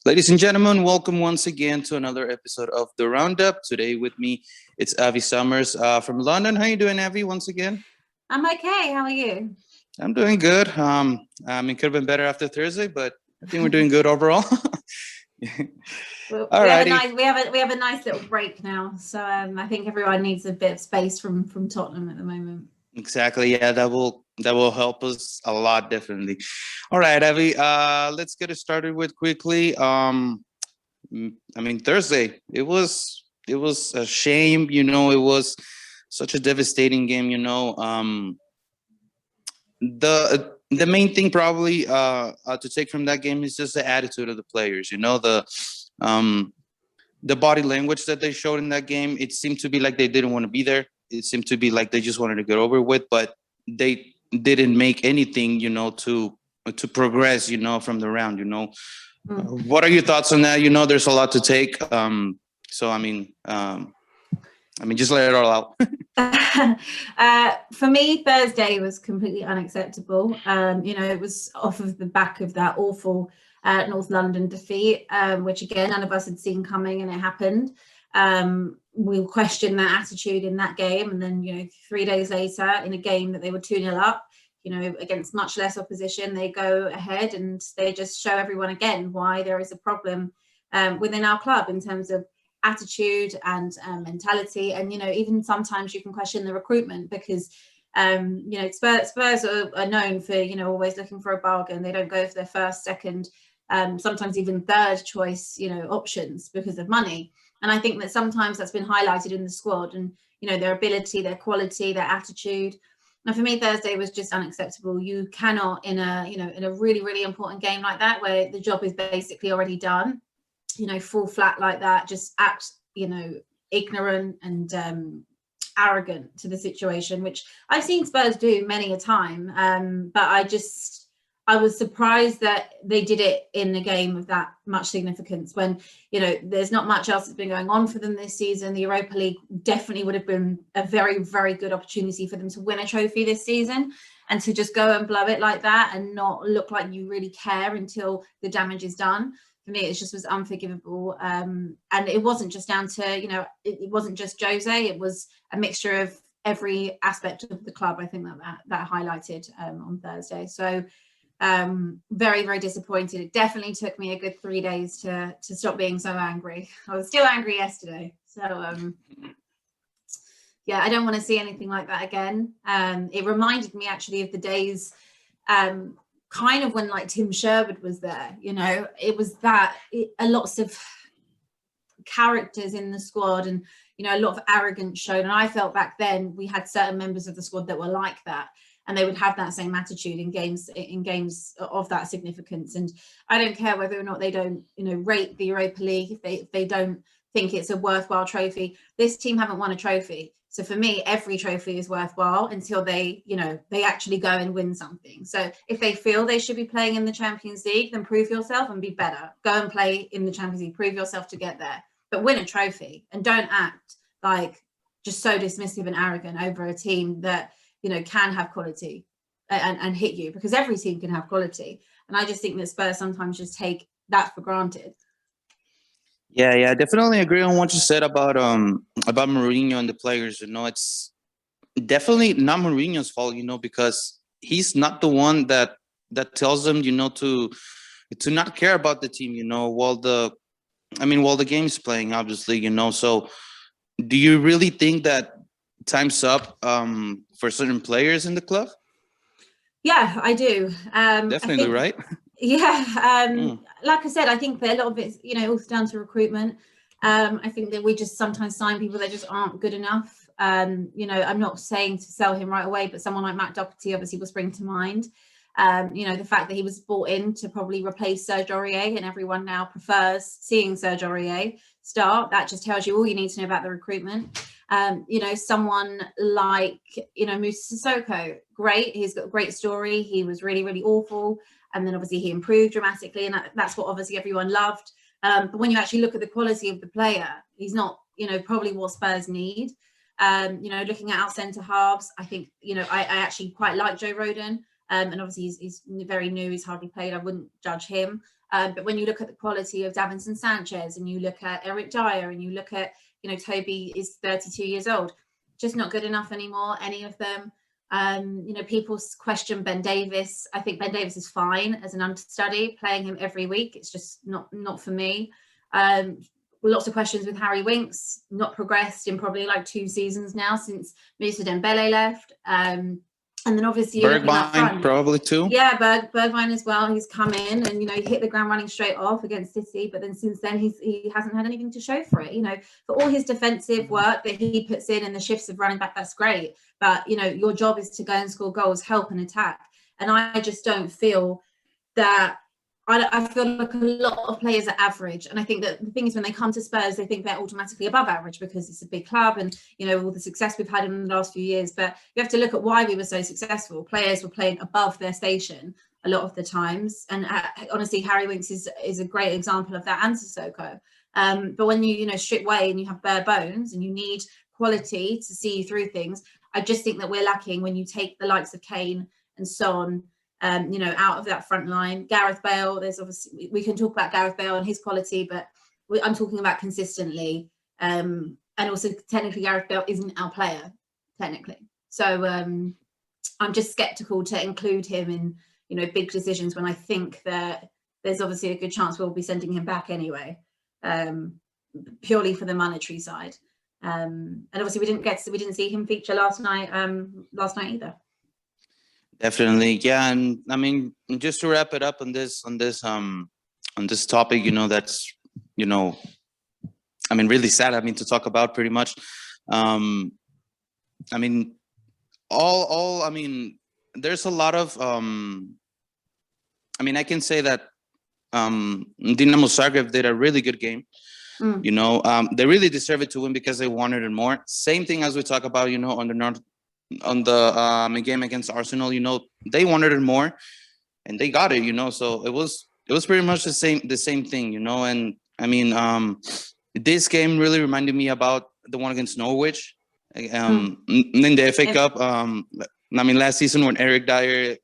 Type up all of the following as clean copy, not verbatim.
Ladies and gentlemen, welcome once again to another episode of the Roundup. Today with me, it's Abby Summers from London. How you doing, Abby, once again? I'm okay. How are you? I'm doing good. It could have been better after Thursday, but I think we're doing good overall. Well, we have a nice little break now, so I think everyone needs a bit of space from Tottenham at the moment. Exactly. Yeah, that will help us a lot, definitely. All right, Abby. Let's get it started with quickly. Thursday. It was a shame. It was such a devastating game. The main thing probably to take from that game is just the attitude of the players. The body language that they showed in that game. It seemed to be like they didn't want to be there. It seemed to be like they just wanted to get over with, but they didn't make anything, to progress, from the round. What are your thoughts on that? There's a lot to take. Just let it all out. For me, Thursday was completely unacceptable. It was off of the back of that awful North London defeat, which again, none of us had seen coming, and it happened. We questioned that attitude in that game, and then 3 days later, in a game that they were 2-0 up, against much less opposition, they go ahead and they just show everyone again why there is a problem within our club in terms of attitude and mentality. And even sometimes you can question the recruitment because Spurs are known for always looking for a bargain. They don't go for their first, second, sometimes even third choice options because of money. And I think that sometimes that's been highlighted in the squad, and their ability, their quality, their attitude. And for me, Thursday was just unacceptable. You cannot, in a really, really important game like that, where the job is basically already done, fall flat like that, just act, ignorant and arrogant to the situation, which I've seen Spurs do many a time. But I was surprised that they did it in a game of that much significance when, there's not much else that's been going on for them this season. The Europa League definitely would have been a very, very good opportunity for them to win a trophy this season, and to just go and blow it like that and not look like you really care until the damage is done. For me, it just was unforgivable. And it wasn't just down to, it wasn't just Jose. It was a mixture of every aspect of the club. I think that highlighted on Thursday. So very, very disappointed. It definitely took me a good 3 days to stop being so angry. I was still angry yesterday. So I don't want to see anything like that again. It reminded me actually of the days kind of when like Tim Sherwood was there. It was a lots of characters in the squad, and a lot of arrogance shown. And I felt back then we had certain members of the squad that were like that, and they would have that same attitude in games of that significance. And I don't care whether or not they don't rate the Europa League, if they don't think it's a worthwhile trophy. This team haven't won a trophy. So for me, every trophy is worthwhile until they actually go and win something. So if they feel they should be playing in the Champions League, then prove yourself and be better. Go and play in the Champions League, prove yourself to get there, but win a trophy, and don't act like just so dismissive and arrogant over a team that, can have quality and hit you, because every team can have quality. And I just think that Spurs sometimes just take that for granted. Yeah, definitely agree on what you said about Mourinho and the players. It's definitely not Mourinho's fault, because he's not the one that tells them, to not care about the team, while the game's playing, obviously, So do you really think that time's up for certain players in the club? Yeah, I do. Definitely, right? Yeah. Like I said, I think that a lot of it's, also down to recruitment. I think that we just sometimes sign people that just aren't good enough. I'm not saying to sell him right away, but someone like Matt Doherty obviously will spring to mind. The fact that he was brought in to probably replace Serge Aurier, and everyone now prefers seeing Serge Aurier start, that just tells you all you need to know about the recruitment. Someone like, Moussa Sissoko, great. He's got a great story. He was really, really awful. And then obviously he improved dramatically, and that's what obviously everyone loved. But when you actually look at the quality of the player, he's not, probably what Spurs need. Looking at our centre halves, I think, I actually quite like Joe Rodon. And obviously he's very new, he's hardly played. I wouldn't judge him. But when you look at the quality of Davinson Sanchez, and you look at Eric Dyer, and you look at, you know, Toby is 32 years old, just not good enough anymore, any of them. You know, people question Ben Davis. I think Ben Davis is fine as an understudy, playing him every week. It's just not for me. Lots of questions with Harry Winks, not progressed in probably like 2 seasons now since Moussa Dembele left. And then obviously you're looking up front. Probably too. Yeah, Bergwijn as well. He's come in and, you know, he hit the ground running straight off against City, but then since then he hasn't had anything to show for it. You know, for all his defensive work that he puts in and the shifts of running back, that's great. But, you know, your job is to go and score goals, help and attack. And I just don't feel that. I feel like a lot of players are average, and I think that the thing is, when they come to Spurs, they think they're automatically above average because it's a big club and, you know, all the success we've had in the last few years. But you have to look at why we were so successful. Players were playing above their station a lot of the times, and honestly, Harry Winks is a great example of that, and Sissoko. But when you strip away and you have bare bones and you need quality to see you through things, I just think that we're lacking when you take the likes of Kane and Son, you know, out of that front line. Gareth Bale, there's obviously, we can talk about Gareth Bale and his quality, but I'm talking about consistently. And also technically Gareth Bale isn't our player, technically. So I'm just skeptical to include him in, you know, big decisions when I think that there's obviously a good chance we'll be sending him back anyway, purely for the monetary side. And obviously we didn't see him feature last night either. Definitely, yeah. And I mean, just to wrap it up on this topic, you know, that's, you know, I mean, really sad. I mean, to talk about pretty much. I mean, I mean, there's a lot of. I mean, I can say that Dinamo Zagreb did a really good game. You know, they really deserve it to win because they wanted it more. Same thing as we talk about, you know, on the game against Arsenal, you know, they wanted it more and they got it, you know. So it was pretty much the same thing, you know. And I mean, this game really reminded me about the one against Norwich in the FA Cup. I mean, last season when Eric Dyer,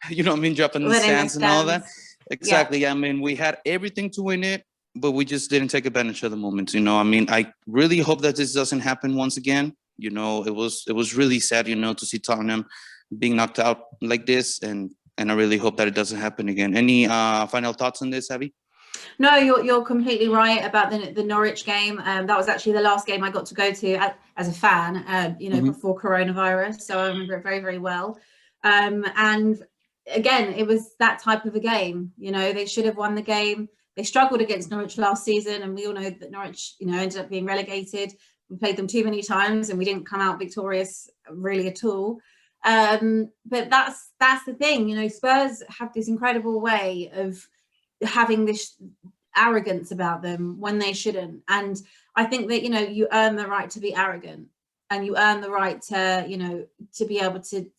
you know, I mean, dropping the stands and all that. Exactly. Yeah. I mean, we had everything to win it, but we just didn't take advantage of the moments, you know. I mean, I really hope that this doesn't happen once again. You know, it was really sad, you know, to see Tottenham being knocked out like this, and I really hope that it doesn't happen again. Any final thoughts on this, Abby? No, you're completely right about the Norwich game. That was actually the last game I got to go to as a fan, you know, before coronavirus. So I remember it very, very well. And again, it was that type of a game. You know, they should have won the game. They struggled against Norwich last season, and we all know that Norwich, you know, ended up being relegated. We played them too many times and we didn't come out victorious really at all. But that's the thing, you know, Spurs have this incredible way of having this arrogance about them when they shouldn't. And I think that, you know, you earn the right to be arrogant, and you earn the right to, you know, to be able to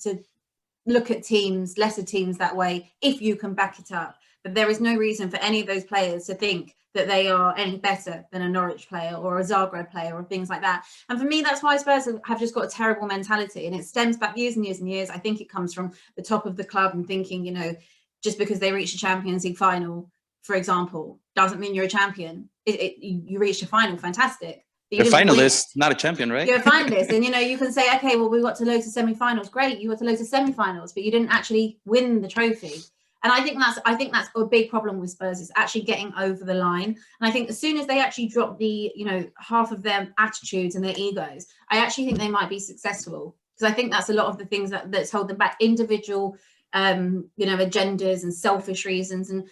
look at teams, lesser teams, that way, if you can back it up. But there is no reason for any of those players to think that they are any better than a Norwich player or a Zagreb player or things like that. And for me, that's why Spurs have just got a terrible mentality, and it stems back years and years and years. I think it comes from the top of the club and thinking, you know, just because they reached a Champions League final, for example, doesn't mean you're a champion. You reached a final, fantastic. You're a finalist, not a champion, right? You're a finalist. And, you know, you can say, okay, well, we got to loads of semi-finals. Great, you got to loads of semi-finals, but you didn't actually win the trophy. And I think that's a big problem with Spurs, is actually getting over the line. And I think as soon as they actually drop the, you know, half of their attitudes and their egos, I actually think they might be successful. Because I think that's a lot of the things that's hold them back. Individual, you know, agendas and selfish reasons. And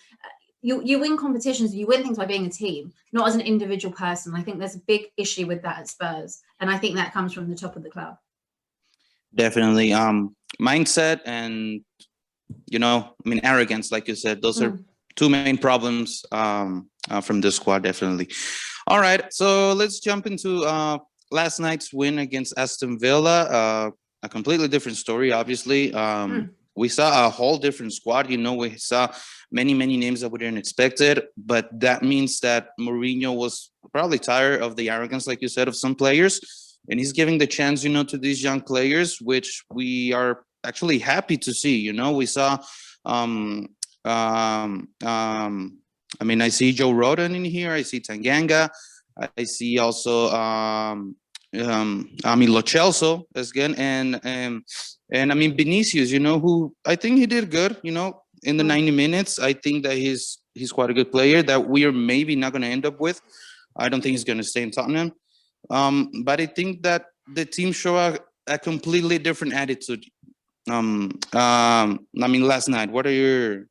you win competitions, you win things by being a team, not as an individual person. I think there's a big issue with that at Spurs. And I think that comes from the top of the club. Definitely. Mindset and, you know, I mean, arrogance, like you said, those are two main problems from this squad, definitely. All right, so let's jump into last night's win against Aston Villa. A completely different story, obviously. We saw a whole different squad. You know, we saw many names that we didn't expect it, but that means that Mourinho was probably tired of the arrogance, like you said, of some players, and he's giving the chance, you know, to these young players, which we are actually happy to see. You know, we saw I mean, I see Joe Rodon in here. I see Tanganga. I see also I mean Lo Celso again, and I mean Vinicius. Who I think he did good. In the 90 minutes, I think that he's quite a good player that we are maybe not going to end up with. I don't think he's going to stay in Tottenham. But I think that the team show a completely different attitude. I mean, last night. What are your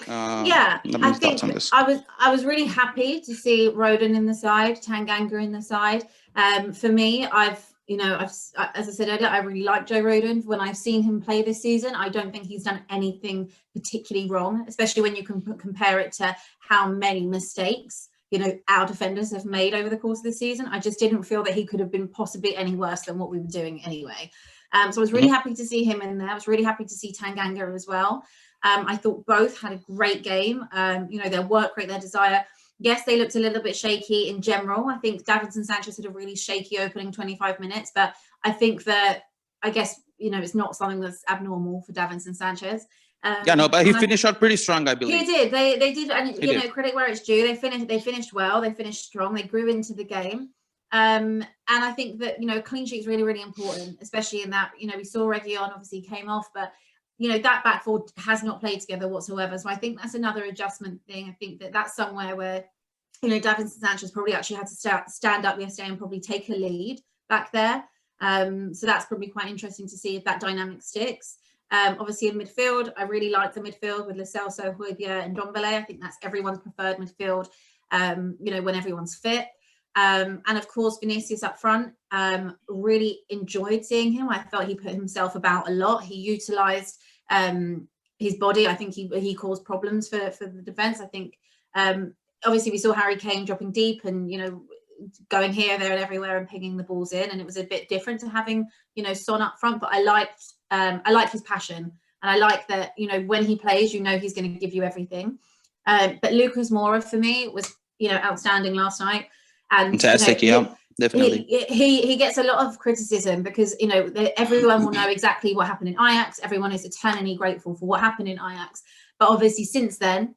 I think thoughts on this? I was really happy to see Rodon in the side, Tanganga in the side. For me, as I said earlier, I really like Joe Rodon. When I've seen him play this season, I don't think he's done anything particularly wrong, especially when you can compare it to how many mistakes our defenders have made over the course of the season. I just didn't feel that he could have been possibly any worse than what we were doing anyway. So I was really happy to see him in there. I was really happy to see Tanganga as well. I thought both had a great game. Their work rate, their desire. Yes, they looked a little bit shaky in general. I think Davinson Sanchez had a really shaky opening 25 minutes, but I think that, it's not something that's abnormal for Davinson Sanchez. But he finished out pretty strong, I believe. He did. They did, and credit where it's due. They finished well. They finished strong. They grew into the game. And I think that clean sheet is really, really important, especially in that we saw Reguilon obviously came off, but that back four has not played together whatsoever. So I think that's another adjustment thing. I think that's somewhere where Davinson Sanchez probably actually had to stand up yesterday and probably take a lead back there. So that's probably quite interesting to see if that dynamic sticks. Obviously in midfield, I really like the midfield with Lo Celso, Højbjerg and Ndombele. I think that's everyone's preferred midfield, when everyone's fit. And of course, Vinicius up front, really enjoyed seeing him. I felt he put himself about a lot. He utilised his body. I think he caused problems for the defence. I think, obviously, we saw Harry Kane dropping deep and, going here, there and everywhere and pinging the balls in. And it was a bit different to having, Son up front. But I liked his passion. And I like that, when he plays, he's going to give you everything. But Lucas Moura, for me, was, outstanding last night. And fantastic, definitely. He gets a lot of criticism because everyone will know exactly what happened in Ajax. Everyone is eternally grateful for what happened in Ajax, but obviously since then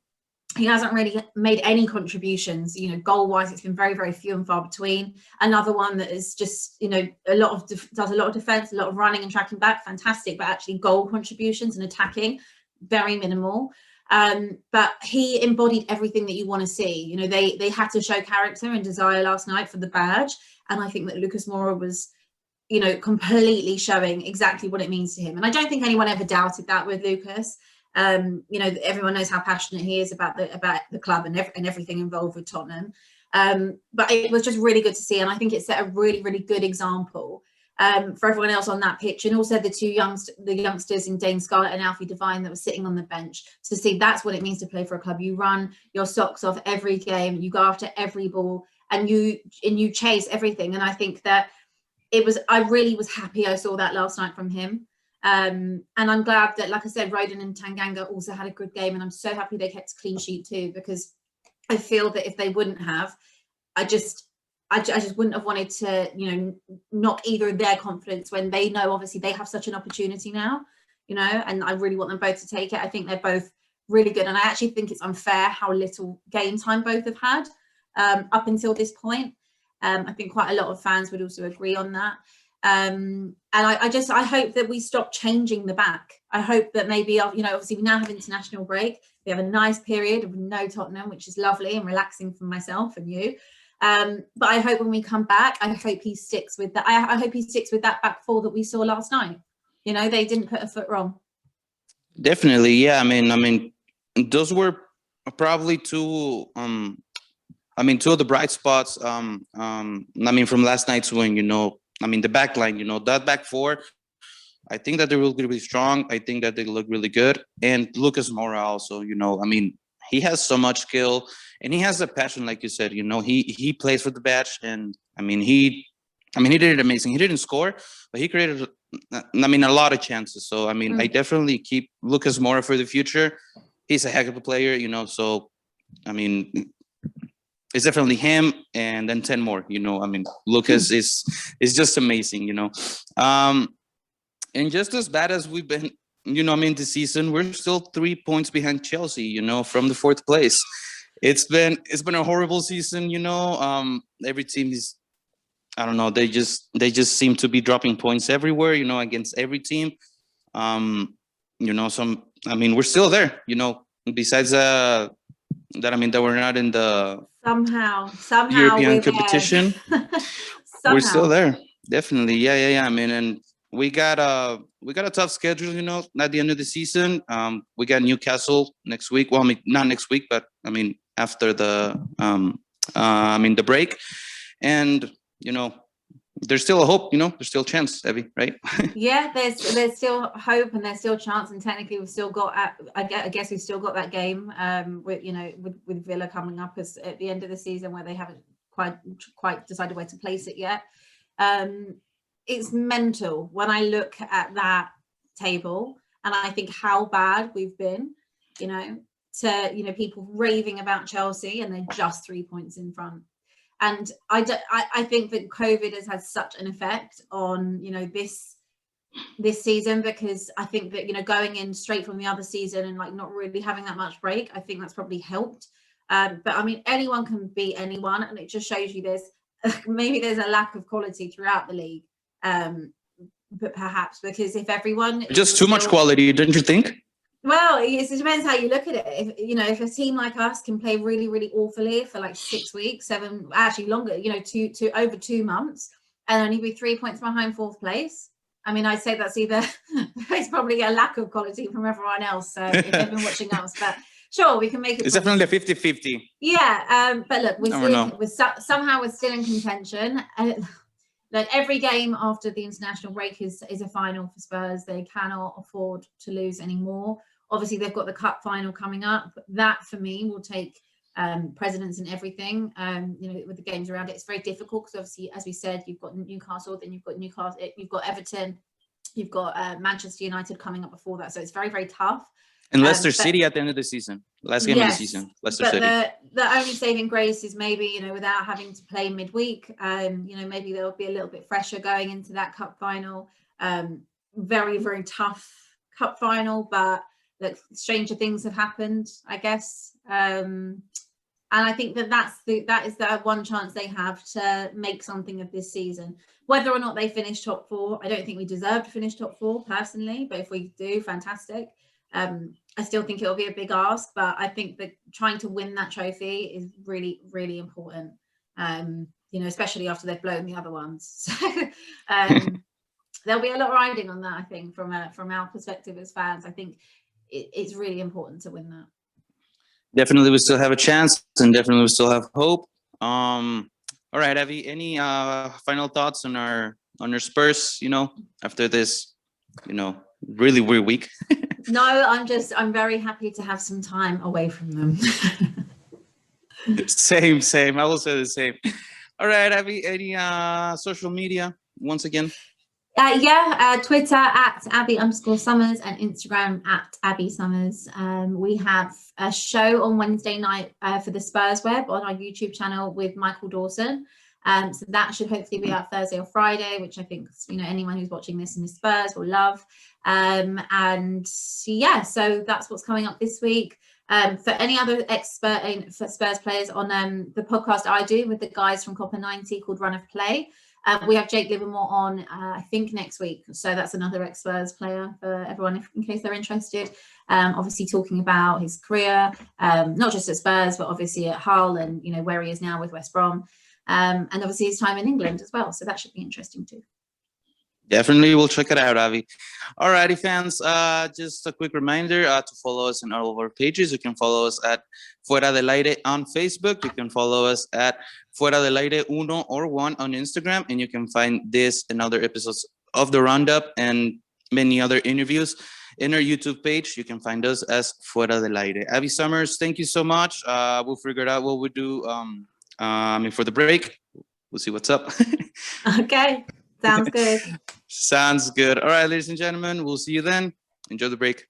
he hasn't really made any contributions. Goal wise, it's been very, very few and far between. Another one that is just does a lot of defense, a lot of running and tracking back, fantastic, but actually goal contributions and attacking very minimal. But he embodied everything that you want to see. They had to show character and desire last night for the badge. And I think that Lucas Moura was, completely showing exactly what it means to him. And I don't think anyone ever doubted that with Lucas. Everyone knows how passionate he is about the club and everything involved with Tottenham. But it was just really good to see. And I think it set a really, really good example for everyone else on that pitch, and also the youngsters in Dane Scarlett and Alfie Devine that were sitting on the bench to see that's what it means to play for a club. You run your socks off every game, you go after every ball, and you chase everything. And I think that I really was happy I saw that last night from him. And I'm glad that, like I said, Rodon and Tanganga also had a good game, and I'm so happy they kept a clean sheet too, because I feel that if they wouldn't have, I just wouldn't have wanted to, knock either of their confidence when they know obviously they have such an opportunity now, and I really want them both to take it. I think they're both really good, and I actually think it's unfair how little game time both have had up until this point. I think quite a lot of fans would also agree on that. And I hope that we stop changing the back. I hope that maybe, obviously we now have international break. We have a nice period of no Tottenham, which is lovely and relaxing for myself and you. But I hope when we come back, I hope he sticks with that. I hope he sticks with that back four that we saw last night. They didn't put a foot wrong. Definitely, yeah. I mean, those were probably two of the bright spots. From last night's win. The back line. That back four. I think that they will be really strong. I think that they look really good. And Lucas Moura also. He has so much skill. And he has a passion, like you said. He plays for the badge, and he did it amazing. He didn't score, but he created, a lot of chances. So I definitely keep Lucas Moura for the future. He's a heck of a player, So it's definitely him, and then 10 more. Lucas is just amazing. And just as bad as we've been, this season, we're still 3 points behind Chelsea. From the fourth place. It's been a horrible season, you know. Every team is, I don't know, they just seem to be dropping points everywhere, you know, against every team. You know, we're still there, you know, besides that, I mean, that we're not in the Somehow European we're there. competition. We're still there. Definitely. Yeah. I mean, and we got a tough schedule, you know, at the end of the season. We got Newcastle next week. Well, I mean, not next week, but I mean, after the the break. And, you know, there's still a hope, you know, there's still a chance, Abby, right? Yeah, there's still hope and there's still chance, and technically we've still got I guess we've still got that game with, you know, with Villa coming up as at the end of the season, where they haven't quite decided where to place it yet. It's mental when I look at that table and I think how bad we've been, you know, to, you know, people raving about Chelsea and they're just 3 points in front. And I think that COVID has had such an effect on, you know, this season, because I think that, you know, going in straight from the other season and like not really having that much break, I think that's probably helped. But I mean, anyone can beat anyone, and it just shows you maybe there's a lack of quality throughout the league. But perhaps because if everyone Just too much quality, don't you think? Well, it depends how you look at it. If a team like us can play really, really awfully for like 6 weeks, 7, actually longer, you know, to over 2 months, and only be 3 points behind fourth place. I mean, I'd say that's either it's probably a lack of quality from everyone else. So if they've been watching us, but sure, we can make it. It's definitely a 50-50. Yeah, but look, somehow we're still in contention. Like every game after the international break is a final for Spurs. They cannot afford to lose anymore. Obviously, they've got the cup final coming up. That for me will take precedence in everything. You know, with the games around it, it's very difficult because obviously, as we said, you've got Newcastle, then you've got Everton, you've got Manchester United coming up before that. So it's very, very tough. And Leicester City at the end of the season, last game of the season, Leicester City. The only saving grace is maybe, you know, without having to play midweek, you know, maybe they'll be a little bit fresher going into that cup final. Very, very tough cup final, but look, stranger things have happened, I guess. And I think that is the one chance they have to make something of this season. Whether or not they finish top 4, I don't think we deserve to finish top 4 personally, but if we do, fantastic. I still think it'll be a big ask, but I think that trying to win that trophy is really, really important. You know, especially after they've blown the other ones. So there'll be a lot riding on that, I think, from our perspective as fans. I think it's really important to win that. Definitely, we still have a chance, and definitely we still have hope. All right, Abby, any final thoughts on our Spurs? You know, after this, you know, really weird week. No, I'm very happy to have some time away from them. Same. I will say the same. All right, Abby, any social media once again? Twitter at Abbi_Summers and Instagram at Abbi Summers. We have a show on Wednesday night for the Spurs Web on our YouTube channel with Michael Dawson. So that should hopefully be out Thursday or Friday, which I think, you know, anyone who's watching this in the Spurs will love. And yeah, so that's what's coming up this week. For any other expert for Spurs players on the podcast I do with the guys from Copper 90 called Run of Play, we have Jake Livermore on, I think, next week. So that's another ex-Spurs player for everyone, in case they're interested. Obviously talking about his career, not just at Spurs, but obviously at Hull and, you know, where he is now with West Brom. And obviously his time in England as well. So that should be interesting too. Definitely, we'll check it out, Abby. Alrighty, fans. Just a quick reminder to follow us on all of our pages. You can follow us at Fuera del Aire on Facebook. You can follow us at Fuera del Aire 1 or 1 on Instagram. And you can find this and other episodes of the Roundup and many other interviews in our YouTube page. You can find us as Fuera del Aire. Abby Summers, thank you so much. We'll figure out what we do for the break. We'll see what's up. Okay. Sounds good. Sounds good. All right, ladies and gentlemen, we'll see you then. Enjoy the break.